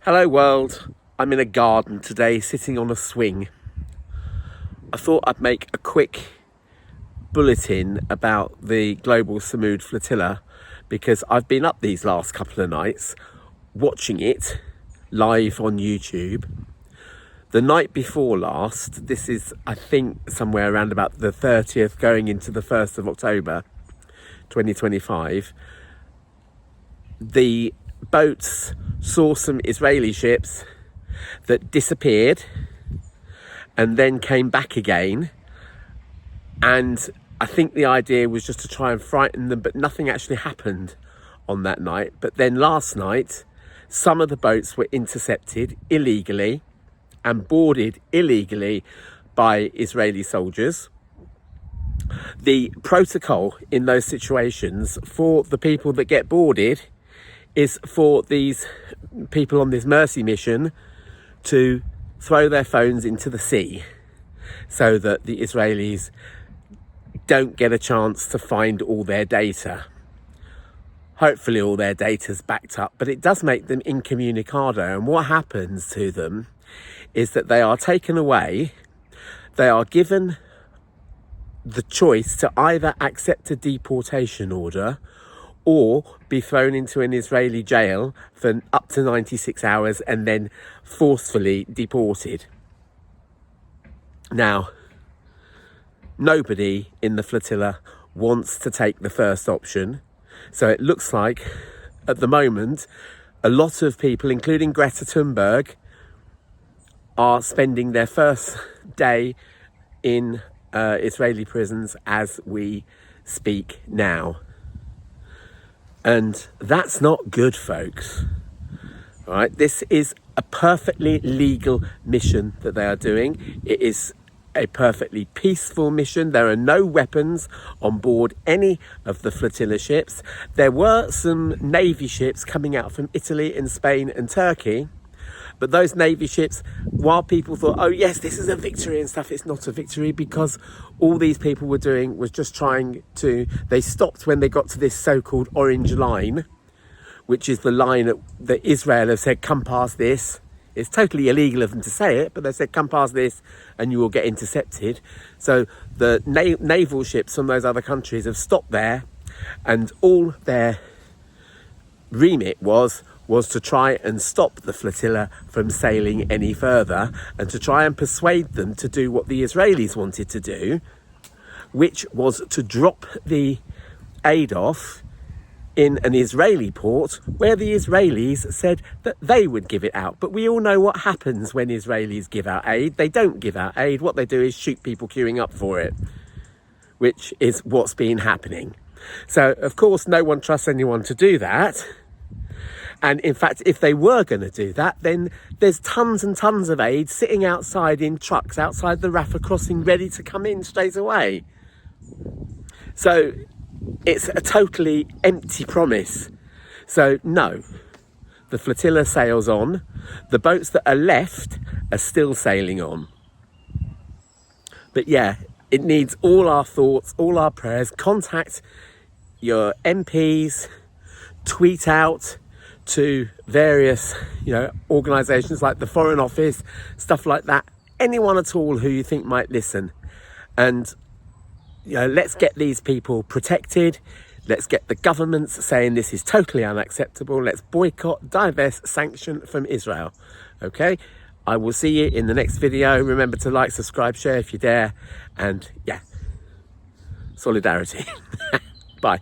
Hello world, I'm in a garden today sitting on a swing. I thought I'd make a quick bulletin about the global Sumud Flotilla because I've been up these last couple of nights watching it live on YouTube. The night before last, this is I think somewhere around about the 30th going into the 1st of October 2025, the boats saw some Israeli ships that disappeared and then came back again, and I think the idea was just to try and frighten them, but nothing actually happened on that night. But then last night some of the boats were intercepted illegally and boarded illegally by Israeli soldiers. The protocol in those situations for the people that get boarded is for these people on this mercy mission to throw their phones into the sea so that the Israelis don't get a chance to find all their data. Hopefully all their data's backed up, but it does make them incommunicado, and what happens to them is that they are taken away. They are given the choice to either accept a deportation order or be thrown into an Israeli jail for up to 96 hours and then forcefully deported. Now, nobody in the flotilla wants to take the first option. So it looks like at the moment, a lot of people, including Greta Thunberg, are spending their first day in Israeli prisons as we speak now. And that's not good, folks. All right, this is a perfectly legal mission that they are doing. It is a perfectly peaceful mission. There are no weapons on board any of the flotilla ships. There were some Navy ships coming out from Italy and Spain and Turkey, but those Navy ships, while people thought, oh yes, this is a victory and stuff, it's not a victory, because all these people were doing was just trying to, they stopped when they got to this so-called orange line, which is the line that Israel have said, come past this. It's totally illegal of them to say it, but they said, come past this and you will get intercepted. So the naval ships from those other countries have stopped there, and all their remit was to try and stop the flotilla from sailing any further and to try and persuade them to do what the Israelis wanted to do, which was to drop the aid off in an Israeli port where the Israelis said that they would give it out. But we all know what happens when Israelis give out aid. They don't give out aid. What they do is shoot people queuing up for it, which is what's been happening. So, of course, no one trusts anyone to do that. And in fact, if they were going to do that, then there's tons and tons of aid sitting outside in trucks outside the Rafah crossing ready to come in straight away. So it's a totally empty promise. So no, the flotilla sails on. The boats that are left are still sailing on. But yeah, it needs all our thoughts, all our prayers. Contact your MPs, tweet out to various, organisations like the Foreign Office, stuff like that. Anyone at all who you think might listen. And, let's get these people protected. Let's get the governments saying this is totally unacceptable. Let's boycott, divest, sanction from Israel. Okay? I will see you in the next video. Remember to like, subscribe, share if you dare. And yeah, solidarity. Bye.